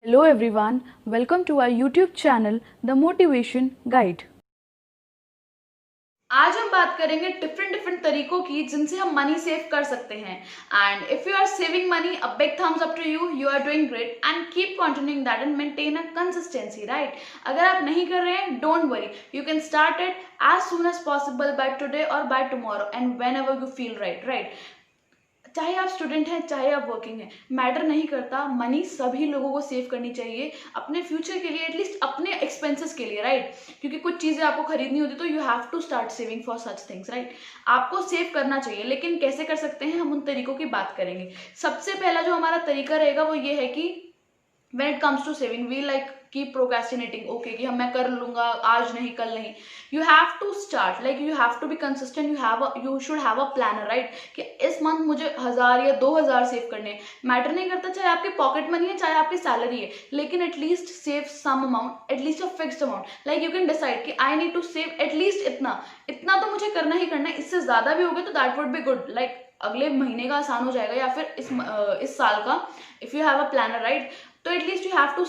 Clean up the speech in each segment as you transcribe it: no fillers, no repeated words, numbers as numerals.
Hello everyone, welcome to our YouTube channel The Motivation Guide. आज हम बात करेंगे डिफरेंट तरीकों की जिनसे हम मनी सेव कर सकते हैं. And if you are saving money, a big thumbs up to you. You are doing great and keep continuing that and maintain a consistency. Right, अगर आप नहीं कर रहे हैं, don't worry, you can start it as soon as possible, by today और by tomorrow and whenever you feel right. चाहे आप student हैं, चाहे आप वर्किंग हैं, मैटर नहीं करता. मनी सभी लोगों को सेव करनी चाहिए अपने फ्यूचर के लिए, एटलीस्ट अपने एक्सपेंसेस के लिए. राइट, क्योंकि कुछ चीज़ें आपको खरीदनी होती तो you have to start saving for such things. Right, आपको सेव करना चाहिए, लेकिन कैसे कर सकते हैं, हम उन तरीकों की बात करेंगे. सबसे पहला जो हमारा तरीका रहेगा वो ये है कि when it comes to saving we like keep procrastinating. Okay, कि हम मैं कर लूंगा, आज नहीं कल नहीं. You have to start, like you have to be consistent. You should have a planner, right? कि इस मंथ मुझे 1000 या 2000 सेव करने हैं. मैटर नहीं करता चाहे आपकी पॉकेट मनी है, चाहे आपकी सैलरी है, लेकिन at least save some amount, at least a fixed amount. Like you can decide कि I need to save at least इतना इतना तो मुझे करना ही करना है. इससे ज्यादा भी होगा तो that would be good. Like अगले महीने का आसान हो जाएगा, या फिर इस साल का. If you have a planner, right, तो at least you have to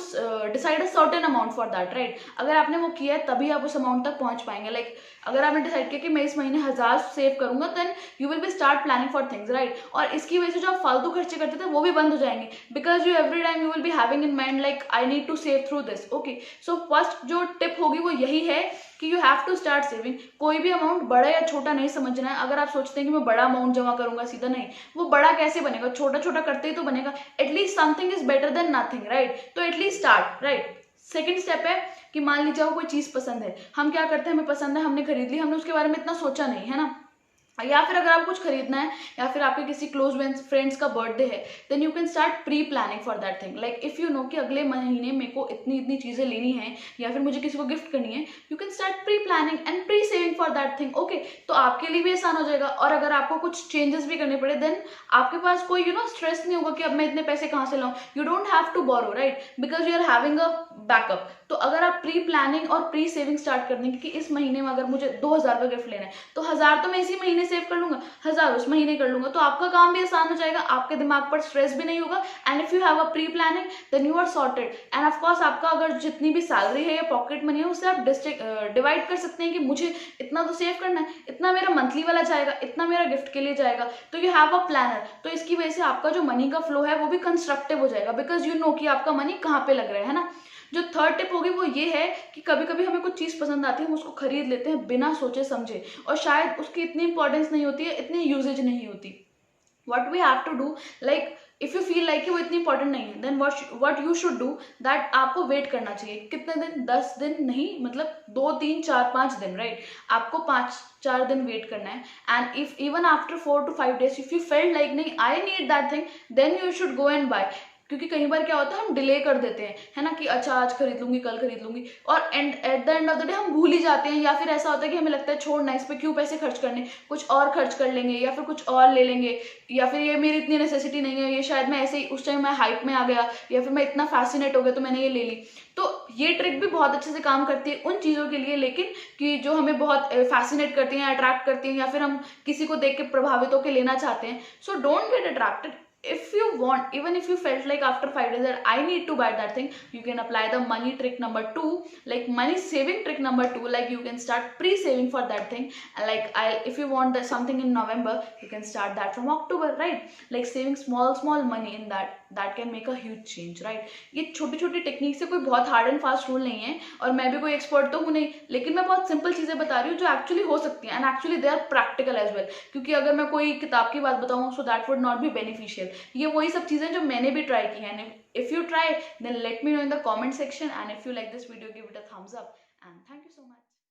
decide a certain amount for that. Right, अगर आपने वो किया है तभी आप उस अमाउंट तक पहुंच पाएंगे. लाइक अगर आपने डिसाइड किया कि मैं इस महीने 1000 सेव करूंगा, then you will be start planning for things. Right, और इसकी वजह से जो आप फालतू खर्चे करते थे वो भी बंद हो जाएंगे, because you every time you will be having in mind like I need to save through this. Okay, so first जो टिप होगी वो यही है कि you have to start saving. कोई भी अमाउंट बड़ा या छोटा नहीं समझना है. अगर आप सोचते हैं कि मैं बड़ा अमाउंट जमा करूंगा सीधा, नहीं, वो बड़ा कैसे बनेगा, छोटा छोटा करते ही तो बनेगा. At least something is better than nothing. Right, तो at least start. Right, second step है कि मान लीजिए आपको कोई चीज पसंद है. हम क्या करते हैं, हमें पसंद है, हमने खरीद ली, हमने उसके बारे में इतना सोचा नहीं है ना. या फिर अगर आप कुछ खरीदना है, या फिर आपके किसी क्लोज फ्रेंड्स का बर्थडे है, then you can start pre planning for that thing. Like if you know कि अगले महीने मेरे को इतनी इतनी चीजें लेनी है, या फिर मुझे किसी को गिफ्ट करनी है, you can start pre planning and pre saving for that thing. Okay, तो आपके लिए भी आसान हो जाएगा. और अगर आपको कुछ चेंजेस भी करने पड़े, देन आपके पास कोई स्ट्रेस नहीं होगा कि अब मैं इतने पैसे कहाँ से लाऊं. You don't have to borrow, right, because you are having a backup. तो अगर आप प्री प्लानिंग और प्री सेविंग स्टार्ट कर देंगे कि इस महीने में अगर मुझे 2000 का गिफ्ट लेना है, तो 1000 तो मैं इसी महीने सेव कर लूंगा, 1000 उस महीने कर लूंगा, तो आपका काम भी आसान हो जाएगा, आपके दिमाग पर स्ट्रेस भी नहीं होगा. And if you have a pre planning, then you are sorted. And of course आपका अगर जितनी भी सैलरी है या पॉकेट मनी है, उससे आप डिवाइड कर सकते हैं कि मुझे इतना तो सेव करना है, इतना मेरा मंथली वाला जाएगा, इतना मेरा गिफ्ट के लिए जाएगा. तो यू हैव अ प्लानर. तो इसकी वजह से आपका जो मनी का फ्लो है वो भी कंस्ट्रक्टिव हो जाएगा, बिकॉज यू नो कि आपका मनी कहाँ पे लग रहा है ना. जो थर्ड टिप होगी वो ये है कि कभी कभी हमें कुछ चीज पसंद आती है, हम उसको खरीद लेते हैं बिना सोचे समझे, और शायद उसकी इतनी इंपॉर्टेंस नहीं होती है, इतनी यूजेज नहीं होती. what we have to do, like if you feel like कि वो इतनी इंपॉर्टेंट नहीं है, then what you should do that आपको वेट करना चाहिए. कितने दिन, 10 दिन नहीं, मतलब 2 3 4 5 दिन. राइट, आपको 5 4 दिन वेट करना है. And if even after 4 to 5 days if you felt like नहीं I need that thing, then you should go and buy. क्योंकि कई बार क्या होता है, हम डिले कर देते हैं, है ना, कि अच्छा आज खरीद लूंगी, कल खरीद लूंगी, और at the end of the day हम भूल ही जाते हैं. या फिर ऐसा होता है कि हमें लगता है छोड़ना, इस पे क्यों पैसे खर्च करने, कुछ और खर्च कर लेंगे, या फिर कुछ और ले लेंगे, या फिर ये मेरी इतनी नेसेसिटी नहीं है, ये शायद मैं ऐसे ही उस टाइम मैं हाइप में आ गया, या फिर मैं इतना फैसिनेट हो गया तो मैंने ये ले ली. तो ये ट्रिक भी बहुत अच्छे से काम करती है उन चीज़ों के लिए, लेकिन कि जो हमें बहुत फैसिनेट करती हैं, अट्रैक्ट करती हैं, या फिर हम किसी को देख के प्रभावित होकर लेना चाहते हैं. So don't get attracted. If you want, even if you felt like after 5 days that I need to buy that thing, you can apply the money trick number 2, like money saving trick number 2. Like you can start pre-saving for that thing, and like if you want something in November, you can start that from October. Right, like saving small money in that can make a huge change. Right, ये छोटी छोटी technique से कोई बहुत hard and fast rule नहीं है, और मैं भी कोई एक्सपर्ट तो हूँ नहीं, लेकिन मैं बहुत सिंपल चीजें बता रही हूँ जो एक्चुअली हो सकती हैं, and actually they are practical as well. क्योंकि अगर मैं कोई किताब की बात बताऊँ, so that would not be beneficial. ये वही सब चीजें जो मैंने भी ट्राई की हैं. If you try, then let me know in the comment section, and if you like this video, give it a thumbs up, and thank you so much.